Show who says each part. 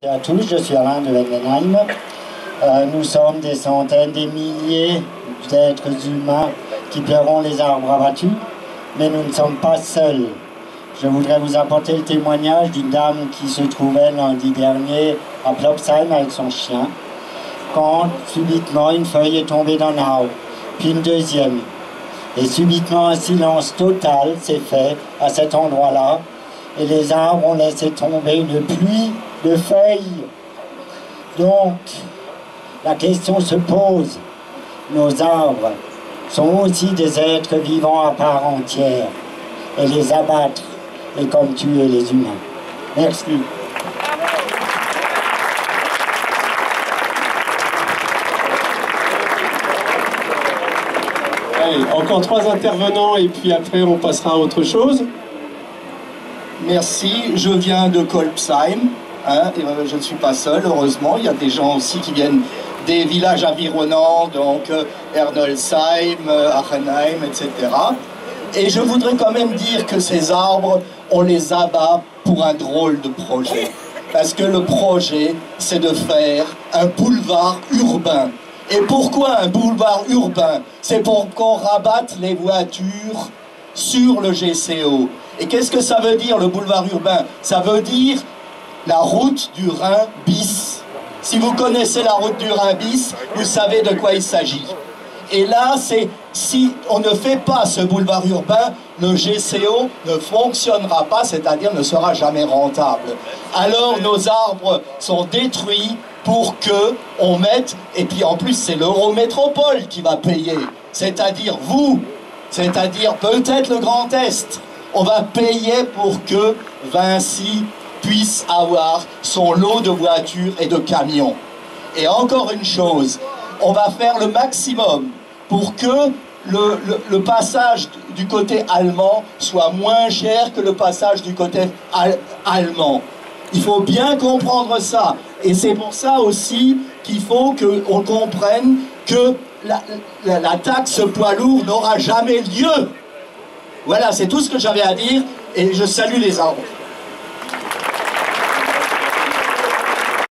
Speaker 1: Bonjour à tous, je suis Alain de Wendenheim. Nous sommes des centaines, des milliers d'êtres humains qui pleurons les arbres abattus, mais nous ne sommes pas seuls. Je voudrais vous apporter le témoignage d'une dame qui se trouvait lundi dernier à Plopsheim avec son chien, quand subitement une feuille est tombée d'un arbre, puis une deuxième. Et subitement un silence total s'est fait à cet endroit-là, et les arbres ont laissé tomber une pluie de feuilles. Donc, la question se pose. Nos arbres sont aussi des êtres vivants à part entière. Et les abattre est comme tuer les humains. Merci.
Speaker 2: Allez, encore 3 intervenants et puis après on passera à autre chose.
Speaker 3: Merci, je viens de Kolbsheim, et je ne suis pas seul, heureusement, il y a des gens aussi qui viennent des villages environnants, donc Ernolsheim, Achenheim, etc. Et je voudrais quand même dire que ces arbres, on les abat pour un drôle de projet. Parce que le projet, c'est de faire un boulevard urbain. Et pourquoi un boulevard urbain? C'est pour qu'on rabatte les voitures sur le GCO. Et qu'est-ce que ça veut dire, le boulevard urbain? Ça veut dire la route du Rhin bis. Si vous connaissez la route du Rhin bis, vous savez de quoi il s'agit. Et là, si on ne fait pas ce boulevard urbain, le GCO ne fonctionnera pas, c'est-à-dire ne sera jamais rentable. Alors nos arbres sont détruits pour que on mette, et puis en plus c'est l'Eurométropole qui va payer, c'est-à-dire vous, c'est-à-dire peut-être le Grand Est. On va payer pour que Vinci puisse avoir son lot de voitures et de camions. Et encore une chose, on va faire le maximum pour que le passage du côté allemand soit moins cher que le passage du côté allemand. Il faut bien comprendre ça. Et c'est pour ça aussi qu'il faut qu'on comprenne que la taxe poids lourd n'aura jamais lieu. Voilà, c'est tout ce que j'avais à dire et je salue les arbres.